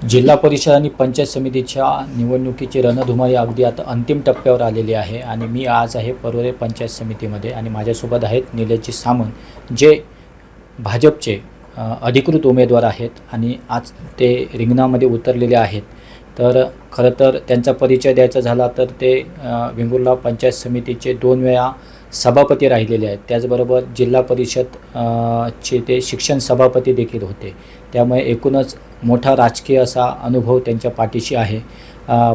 जिल्हा परिषद आणि पंचायत समितीच्या निवडणुकीची रणधुमाळी अगदी आता अंतिम टप्प्यावर आलेली आहे आणि मी आज आहे परवरे पंचायत समितीमध्ये आणि माझ्यासोबत आहेत निलेशजी सामंत जे भाजपचे अधिकृत उमेदवार आहेत आणि आज ते रिंगणामध्ये उतरलेले आहेत. तर खरं तर त्यांचा परिचय द्यायचा झाला तर ते वेंगुर्ला पंचायत समितीचे 2 वेळा सभापती राहिलेले आहेत. त्याचबरोबर जिल्हा परिषद चे ते शिक्षण सभापती देखील होते. त्यामुळे एकूणच मोठा राजकीय असा अनुभव त्यांच्या पाठीशी आहे.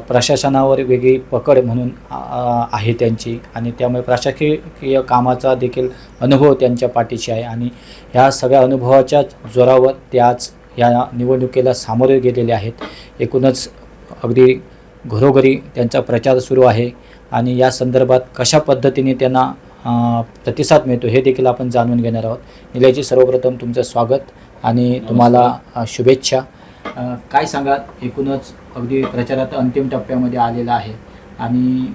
प्रशासनावर वेगळी पकड म्हणून आहे त्यांची आणि त्यामुळे प्रशासकीय कामाचा देखील अनुभव त्यांच्या पाठीशी आहे आणि ह्या सगळ्या अनुभवाच्या जोरावर ते आज या निवडणुकीला सामोरे गेलेले आहेत. एकूणच अगदी घरोघरी त्यांचा प्रचार सुरू आहे आणि या संदर्भात कशा पद्धतीने त्यांना प्रतिसाद मिळतो हे देखील आपण जाणून घेणार आहोत. निलेशजी, सर्वप्रथम तुमचं स्वागत आणि तुम्हाला शुभेच्छा. काय सांगा, एकूणच अगदी प्रचारात अंतिम टप्प्यामध्ये आलेला आहे आणि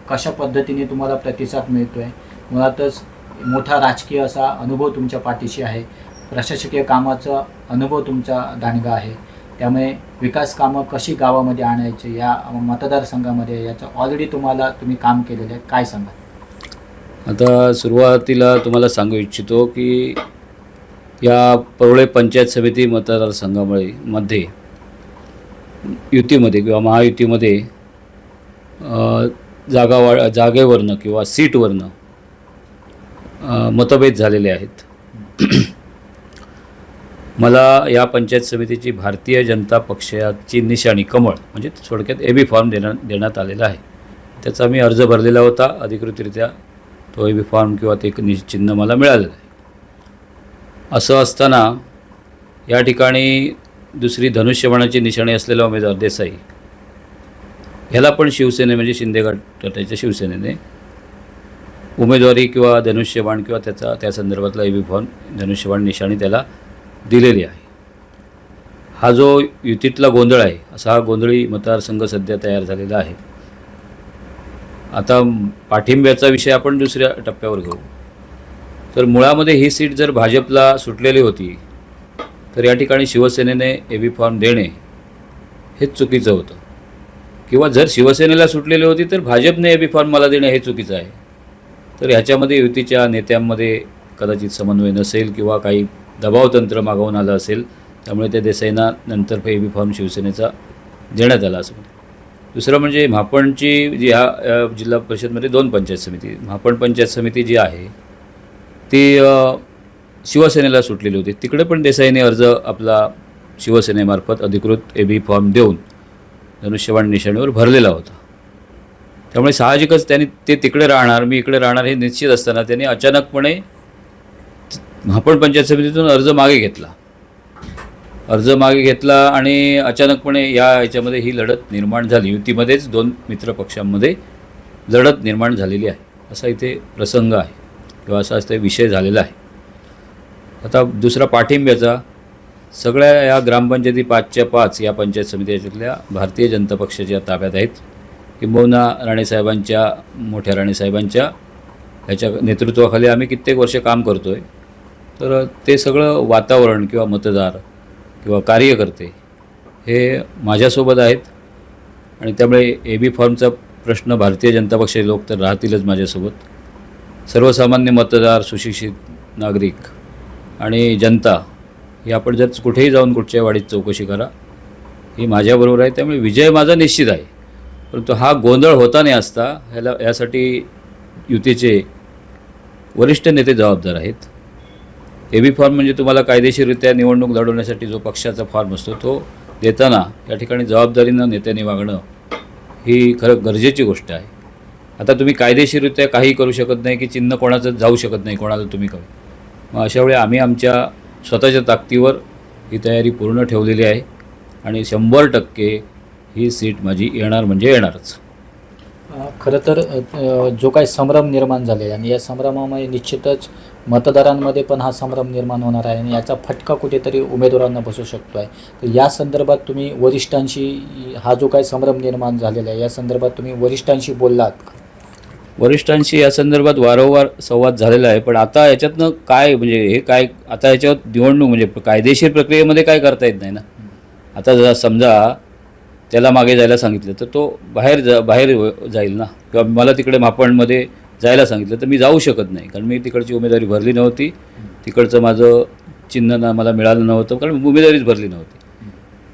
कशा पद्धतीने तुम्हाला प्रतिसाद मिळतो आहे? मुळातच मोठा राजकीय असा अनुभव तुमच्या पाठीशी आहे, प्रशासकीय कामाचा अनुभव तुमचा दांडगा आहे. त्यामुळे विकास कामं कशी गावामध्ये आणायची या मतदारसंघामध्ये याचं ऑलरेडी तुम्ही काम केलेलं आहे. काय सांगा? आता सुरुवातीला तुम्हाला सांगू इच्छितो की या परवळे पंचायत समिती मतदारसंघामध्ये युतीमध्ये किंवा महायुतीमध्ये जागेवरनं किंवा सीटवरनं मतभेद झालेले आहेत. मला या पंचायत समितीची भारतीय जनता पक्षाची निशाणी कमळ म्हणजे थोडक्यात AB फॉर्म देण्यात आलेला आहे. त्याचा मी अर्ज भरलेला होता अधिकृतरित्या. तो AB फॉर्म किंवा ते चिन्ह मला मिळालेलं आहे. असं असताना या ठिकाणी दुसरी धनुष्यबाणाची निशाणी असलेला उमेदवार देसाई ह्याला पण शिवसेने म्हणजे शिंदे गटाच्या शिवसेनेने उमेदवारी किंवा धनुष्यबाण किंवा त्या संदर्भातला AB फॉर्म धनुष्यबाण निशाणी त्याला दिलेली आहे. हा जो युतीतला गोंधळ आहे असा हा गोंधळी मतदारसंघ सध्या तयार झालेला आहे. आता पाठिंब्याचा विषय आपण दुसऱ्या टप्प्यावर घेऊ. तर मुळामध्ये ही सीट जर भाजपला सुटलेली होती तर या ठिकाणी शिवसेनेने AB फॉर्म देणे हेच चुकीचं होतं, किंवा जर शिवसेनेला सुटलेली होती तर भाजपने AB फॉर्म मला देणे हे चुकीचं आहे. तर ह्याच्यामध्ये युतीच्या नेत्यांमध्ये कदाचित समन्वय नसेल किंवा काही दबावतंत्र मागवून आलं असेल, त्यामुळे त्या देसाईंना नंतर AB फॉर्म शिवसेनेचा देण्यात आला असं. दुसरं म्हणजे म्हापणची जी ह्या जिल्हा परिषदमध्ये 2 पंचायत समिती, म्हापण पंचायत समिती जी आहे ती शिवसेनेला सुटलेली होती. तिकडे पण देसाईने अर्ज आपला शिवसेनेमार्फत अधिकृत AB फॉर्म देऊन धनुष्यबाण निशाणीवर भरलेला होता. त्यामुळे साहजिकच त्यांनी ते तिकडे राहणार, मी इकडे राहणार हे निश्चित असताना त्यांनी अचानकपणे म्हापण पंचायत समितीतून अर्ज मागे घेतला आणि अचानकपणे याच्यामध्ये ही लढत निर्माण झाली. युतीमध्येच 2 मित्रपक्षांमध्ये लढत निर्माण झालेली आहे असा इथे प्रसंग आहे किंवा असा ते विषय झालेला आहे. आता दुसरा पाठिंब्याचा, सगळ्या या ग्रामपंचायती 5च्या 5 या पंचायत समिती याच्यातल्या भारतीय जनता पक्षाच्या ताब्यात आहेत. किंबहुना मोठ्या राणेसाहेबांच्या ह्याच्या नेतृत्वाखाली आम्ही कित्येक वर्ष काम करतो आहे. तर ते सगळं वातावरण किंवा मतदार किंवा कार्यकर्ते हे माझ्यासोबत आहेत आणि त्यामुळे AB फॉर्मचा प्रश्न भारतीय जनता पक्षाचे लोक तर राहतीलच माझ्यासोबत. सर्वसामान्य मतदार, सुशिक्षित नागरिक आणि जनता ही आपण जर कुठेही जाऊन कुठच्या वाडीत चौकशी करा, ही माझ्याबरोबर आहे. त्यामुळे विजय माझा निश्चित आहे. परंतु हा गोंधळ होता नाही असता यासाठी युतीचे वरिष्ठ नेते जबाबदार आहेत. AB फॉर्म म्हणजे तुम्हाला कायदेशीररित्या निवडणूक लढवण्यासाठी जो पक्षाचा फॉर्म असतो तो देताना या ठिकाणी जबाबदारीनं नेत्यांनी वागणं ही खरं गरजेची गोष्ट आहे. आता तुम्ही कायदेशीररित्या काही करू शकत नाही की चिन्ह कोणाचं जाऊ शकत नाही, कोणाला तुम्ही करू. मग अशा वेळी आम्ही आमच्या स्वतःच्या ताकदीवर ही तयारी पूर्ण ठेवलेली आहे आणि 100% ही सीट माझी येणार म्हणजे येणारच. खरं तर जो काही संभ्रम निर्माण झालेला आणि या संभ्रमामुळे निश्चितच मतदारांमध्ये पण हा संभ्रम निर्माण होणार आहे आणि याचा फटका कुठेतरी उमेदवारांना बसू शकतो आहे. तर या संदर्भात तुम्ही वरिष्ठांशी, हा जो काही संभ्रम निर्माण झालेला आहे या संदर्भात तुम्ही वरिष्ठांशी बोललात? वरिष्ठांशी या संदर्भात वारंवार संवाद झालेला आहे. पण आता याच्यातनं काय म्हणजे हे काय आता याच्यावर निवडणूक म्हणजे कायदेशीर प्रक्रियेमध्ये काय करता येत नाही ना. आता जर समजा त्याला मागे जायला सांगितलं तर तो बाहेर जाईल ना, किंवा मला तिकडे मापणमध्ये जायला सांगितलं तर मी जाऊ शकत नाही, कारण मी तिकडची उमेदवारी भरली नव्हती, तिकडचं माझं चिन्ह मला मिळालं नव्हतं, कारण उमेदवारीच भरली नव्हती.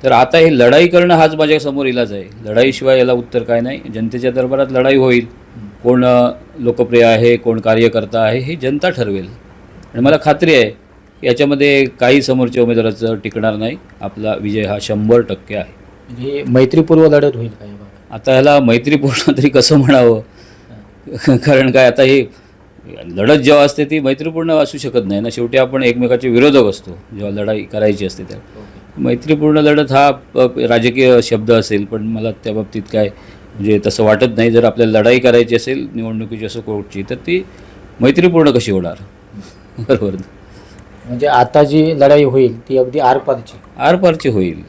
तर आता हे लढाई करणं हाच माझ्यासमोर इलाज आहे. लढाईशिवाय याला उत्तर काय नाही. जनतेच्या दरबारात लढाई होईल, कोण लोकप्रिय आहे, कोण कार्यकर्ता आहे हे जनता ठरवेल. आणि मला खात्री आहे की याच्यामध्ये काही समोरच्या उमेदवाराचं टिकणार नाही. आपला विजय हा 100% आहे. म्हणजे मैत्रीपूर्व लढत होईल काय बघा. आता ह्याला मैत्रीपूर्ण तरी कसं म्हणावं, कारण काय आता हे लढत जेव्हा असते ती मैत्रीपूर्ण असू शकत नाही ना. शेवटी आपण एकमेकाचे विरोधक असतो जेव्हा लढाई करायची असते तेव्हा. मैत्रीपूर्ण लढत हा राजकीय शब्द असेल, पण मला त्या बाबतीत काय म्हणजे तसं वाटत नाही. जर आपल्याला लढाई करायची असेल निवडणुकीची असो कोर्टची, तर ती मैत्रीपूर्ण कशी होणार. बरोबर. म्हणजे आता जी लढाई होईल ती अगदी आरपारची होईल.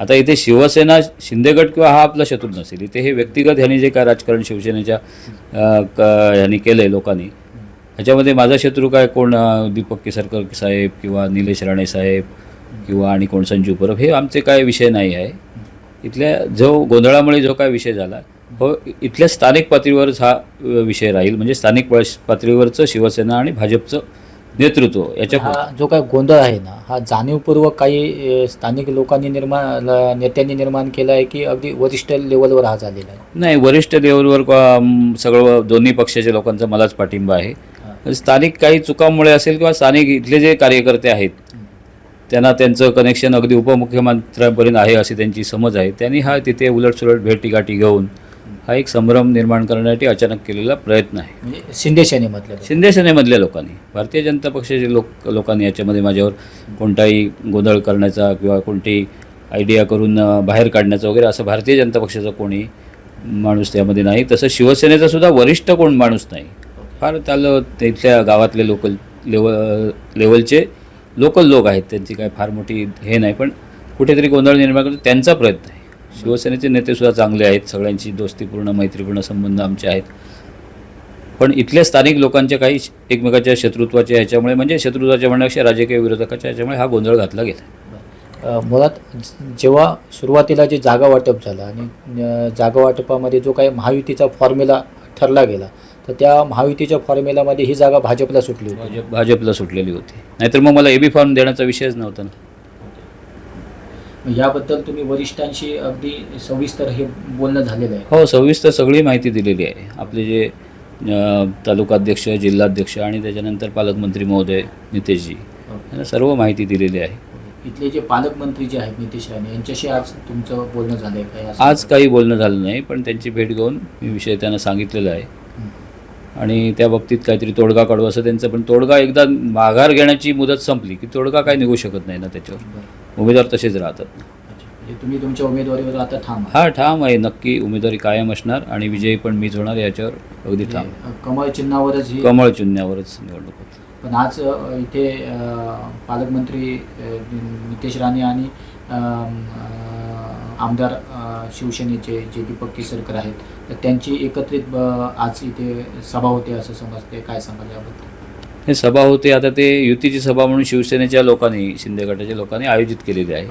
आता इथे शिवसेना शिंदेगड किंवा हा आपला शत्रू नसेल. इथे हे व्यक्तिगत ह्यांनी जे काय राजकारण शिवसेनेच्या ह्यांनी केलं आहे लोकांनी, ह्याच्यामध्ये माझा शत्रू काय कोण दीपक केसरकर साहेब किंवा निलेश राणे साहेब किंवा आणि कोण संजू परब, हे आमचे काय विषय नाही आहे. इथल्या जो गोंधळामुळे जो काय विषय झाला हो, इथल्या स्थानिक पातळीवरच हा विषय राहील. म्हणजे स्थानिक पातळीवरचं शिवसेना आणि भाजपचं नेतृत्व याच्या हा जो काय गोंधळ आहे ना, हा जाणीवपूर्वक काही स्थानिक लोकांनी नेत्यांनी निर्माण केला आहे की अगदी वरिष्ठ लेवलवर हा झालेला आहे? नाही, वरिष्ठ लेवलवर सगळं दोन्ही पक्षाच्या लोकांचा मलाच पाठिंबा आहे. स्थानिक काही चुकांमुळे असेल किंवा स्थानिक इथले जे कार्यकर्ते आहेत त्यांना त्यांचं कनेक्शन अगदी उपमुख्यमंत्र्यांपर्यंत आहे अशी त्यांची समज आहे. त्यांनी हा तिथे उलटसुलट भेटीगाठी घेऊन हा एक संभ्रम निर्माण करण्यासाठी अचानक केलेला प्रयत्न आहे. म्हणजे शिंदे सेनेमधल्या लोकांनी, भारतीय जनता पक्षाच्या लोकांनी याच्यामध्ये माझ्यावर कोणताही गोंधळ करण्याचा किंवा कोणती आयडिया करून बाहेर काढण्याचा वगैरे असं भारतीय जनता पक्षाचा कोणी माणूस त्यामध्ये नाही. तसं शिवसेनेचा सुद्धा वरिष्ठ कोण माणूस नाही. फार त्याला तिथल्या गावातले लेवलचे लोकल लोक आहेत, त्यांची काय फार मोठी हे नाही, पण कुठेतरी गोंधळ निर्माण करतो त्यांचा प्रयत्न आहे. शिवसेनेचे नेतेसुद्धा चांगले आहेत, सगळ्यांची दोस्तीपूर्ण मैत्रीपूर्ण संबंध आमचे आहेत, पण इथल्या स्थानिक लोकांच्या काही एकमेकाच्या शत्रुत्वाच्या ह्याच्यामुळे, म्हणजे शत्रुत्वाच्या म्हणण्यापेक्षा राजकीय विरोधकाच्या ह्याच्यामुळे हा गोंधळ घातला गेला. मुळात जेव्हा सुरुवातीला जे जागा वाटप झालं आणि जागा वाटपामध्ये जो काही महायुतीचा फॉर्म्युला ठरला गेला, तर त्या महायुतीच्या फॉर्म्युलामध्ये ही जागा भाजपला सुटली होती. भाजपला सुटलेली होती, नाहीतर मग मला एबी फॉर्म देण्याचा विषयच नव्हता ना. याबद्दल तुम्ही वरिष्ठांशी अगदी सविस्तर हे बोलणं झालेलं आहे? हो, सविस्तर सगळी माहिती दिलेली आहे. आपले जे तालुकाध्यक्ष, जिल्हाध्यक्ष आणि त्याच्यानंतर पालकमंत्री महोदय नितेशजी यांना सर्व माहिती दिलेली आहे. इथले जे पालकमंत्री जे आहेत नितेश राणे यांच्याशी आज तुमचं बोलणं झालं आहे काय? आज काही बोलणं झालं नाही, पण त्यांची भेट घेऊन मी विषय त्यांना सांगितलेला आहे आणि त्या बाबतीत काहीतरी तोडगा काढू असं त्यांचं. पण तोडगा एकदा माघार घेण्याची मुदत संपली की तोडगा काही निघू शकत नाही ना त्याच्यावर. उमेदवार तसेच राहतात. तुम्ही तुमच्या उमेदवारीवर आता ठाम? हा, ठाम आहे. नक्की उमेदवारी कायम असणार आणि विजयी पण मीच होणार याच्यावर अगदी ठाम. कमळ चिन्हावरच निवडणूक होती. पण आज इथे पालकमंत्री नितेश राणे आणि आमदार शिवसेनेचे जे दीपक केसरकर आहेत, तर त्यांची एकत्रित आज इथे सभा होते असं समजते. काय सांगाल याबद्दल? हे सभा होते, आता ते युतीची सभा म्हणून शिवसेनेच्या लोकांनी, शिंदे गटाच्या लोकांनी आयोजित केलेली आहे.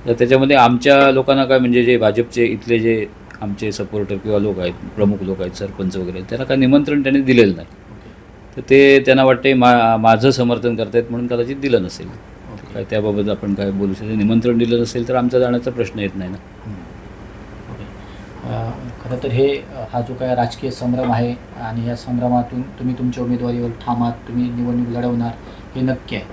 तर त्याच्यामध्ये आमच्या लोकांना काय, म्हणजे जे भाजपचे इथले जे आमचे सपोर्टर किंवा लोक आहेत, प्रमुख लोक आहेत, सरपंच वगैरे, त्यांना काय निमंत्रण त्यांनी दिलेलं नाही. तर ते त्यांना वाटते माझं समर्थन करतायत म्हणून कदाचित दिलं नसेल. काय त्याबाबत आपण काय बोलू शकतो? निमंत्रण दिलं नसेल तर आमचा जाण्याचा प्रश्न येत नाही ना. खरं तर हा जो काय राजकीय संभ्रम आहे आणि या संभ्रमातून तुम्ही तुमच्या उमेदवारीवर ठाम आहात, तुम्ही निवडणूक लढवणार हे नक्की आहे.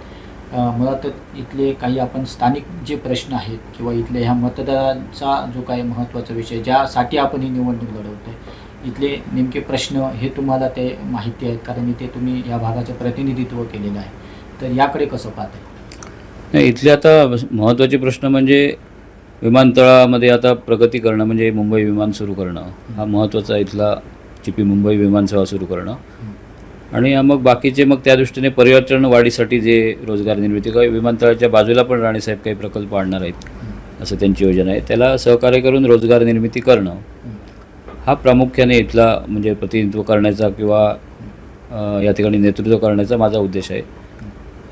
मुळात इथले काही आपण स्थानिक जे प्रश्न आहेत किंवा इथले ह्या मतदारांचा जो काही महत्त्वाचा विषय ज्यासाठी आपण ही निवडणूक लढवतो आहे, इथले नेमके प्रश्न हे तुम्हाला ते माहिती आहेत, कारण इथे तुम्ही या भागाचं प्रतिनिधित्व केलेलं आहे. तर याकडे कसं पाहताय? नाही, इथले आता महत्त्वाचे प्रश्न म्हणजे विमानतळामध्ये आता प्रगती करणं, म्हणजे मुंबई विमान सुरू करणं हा महत्त्वाचा. इथला चिपी मुंबई विमानसेवा सुरू करणं आणि मग बाकीचे मग त्या दृष्टीने पर्यटन वाढीसाठी जे रोजगार निर्मिती, काही विमानतळाच्या बाजूला पण राणेसाहेब काही प्रकल्प आणणार आहेत असं त्यांची योजना आहे. त्याला सहकार्य करून रोजगार निर्मिती करणं हा प्रामुख्याने इथला म्हणजे प्रतिनिधित्व करण्याचा किंवा या ठिकाणी नेतृत्व करण्याचा माझा उद्देश आहे.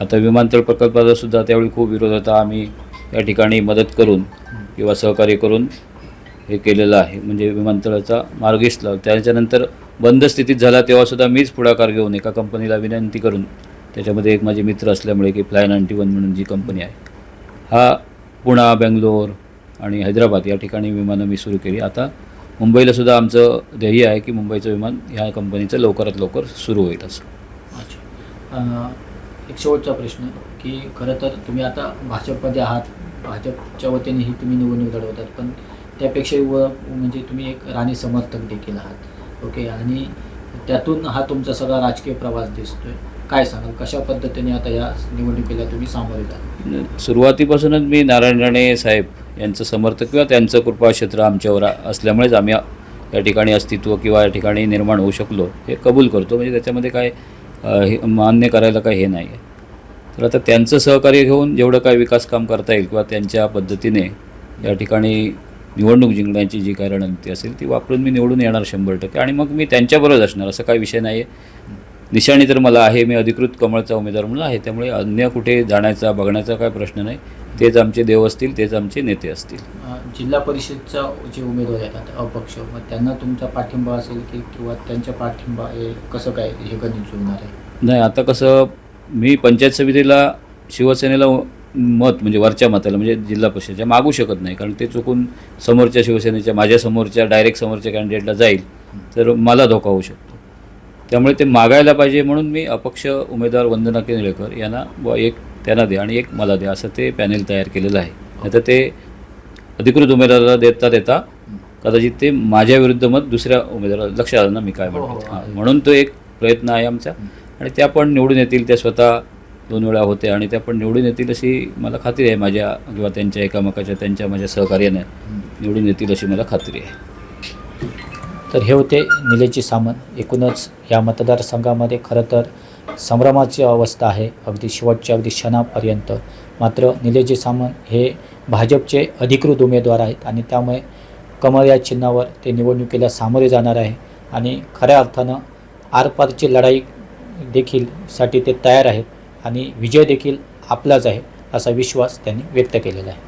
आता विमानतळ प्रकल्पाचा सुद्धा त्यावेळी खूप विरोध होता. आम्ही या ठिकाणी मदत करून किंवा सहकार्य करून हे केलेलं आहे. म्हणजे विमानतळाचा मार्गीच लावला. त्याच्यानंतर बंद स्थितीत झाला तेव्हासुद्धा मीच पुढाकार घेऊन एका कंपनीला विनंती करून, त्याच्यामध्ये एक माझे मित्र असल्यामुळे की फ्लाय 91 म्हणून जी कंपनी आहे, हा पुणे, बेंगलोर आणि हैदराबाद या ठिकाणी विमानं मी सुरू केली. आता मुंबईलासुद्धा आमचं ध्येय आहे की मुंबईचं विमान ह्या कंपनीचं लवकरात लवकर सुरू होईल असं. अच्छा. एक शेवटचा प्रश्न की खरं तर तुम्ही आता भाजपमध्ये आहात, भाजपच्या वतीनेही तुम्ही निवडणूक लढवतात, पण त्यापेक्षाही म्हणजे तुम्ही एक राणी समर्थक देखील आहात. ओके. आणि त्यातून हा तुमचा सगळा राजकीय प्रवास दिसतोय. काय सांगाल, कशा पद्धतीने आता या निवडणुकीला तुम्ही सामोरे जाल? सुरुवातीपासूनच मी नारायण राणे साहेब यांचं समर्थक किंवा त्यांचं कृपाक्षेत्र आमच्यावर असल्यामुळेच आम्ही या ठिकाणी अस्तित्व किंवा या ठिकाणी निर्माण होऊ शकलो हे कबूल करतो. म्हणजे त्याच्यामध्ये काय मान्य करायला काही हे नाही आहे. तर आता त्यांचं सहकार्य घेऊन जेवढं काय विकास काम करता येईल किंवा त्यांच्या पद्धतीने या ठिकाणी निवडणूक जिंकण्याची जी काही रणनीती असेल ती वापरून मी निवडून येणार 100%. आणि मग मी त्यांच्याबरोबर असणार असं काही विषय नाही आहे. निशाणी तर मला आहे, मी अधिकृत कमळचा उमेदवार म्हणून आहे, त्यामुळे अन्य कुठे जाण्याचा बघण्याचा काय प्रश्न नाही. तेच आमचे देव असतील, तेच आमचे नेते असतील. जिल्हा परिषदचा जे उमेदवार आहेत अपक्ष, मग त्यांना तुमचा पाठिंबा असेल की किंवा त्यांच्या पाठिंबा हे कसं काय हे गणित जुळणार आहे? नाही, आता कसं मी पंचायत समितीला शिवसेनेला मत म्हणजे वरच्या मताला म्हणजे जिल्हा परिषदेच्या मागू शकत नाही, कारण ते चुकून समोरच्या शिवसेनेच्या माझ्या डायरेक्ट समोरच्या कॅन्डिडेटला जाईल तर मला धोका होऊ शकतो. त्यामुळे ते मागायला पाहिजे म्हणून मी अपक्ष उमेदवार वंदना केंद्रेकर यांना एक त्यांना द्या आणि एक मला द्या असं ते पॅनेल तयार केलेलं आहे. आता ते अधिकृत उमेदवाराला देता कदाचित ते माझ्या विरुद्ध मत दुसऱ्या उमेदवाराला लक्षात आलं ना मी काय म्हणतो. म्हणून तो एक प्रयत्न आहे आमचा आणि त्या पण निवडून येतील. त्या स्वतः 2 वेळा होते आणि त्या पण निवडून येतील अशी मला खात्री आहे. माझ्या किंवा त्यांच्या एकामेकाच्या त्यांच्या माझ्या सहकार्याने निवडून येतील अशी मला खात्री आहे. तर हे होते निलेशजी सामंत. एकूणच या मतदारसंघामध्ये खरं तर संभ्रमाची अवस्था आहे अगदी शेवटच्या अगदी क्षणापर्यंत. मात्र निलेशजी सामंत हे भाजपचे अधिकृत उमेदवार आहेत आणि त्यामुळे कमळ या चिन्हावर ते निवडणुकीला सामोरे जाणार आहे आणि खऱ्या अर्थानं आरपारची लढाई देखील साठी ते तयार आहेत आणि विजय देखील आपलाच आहे असा विश्वास त्यांनी व्यक्त केलेला आहे.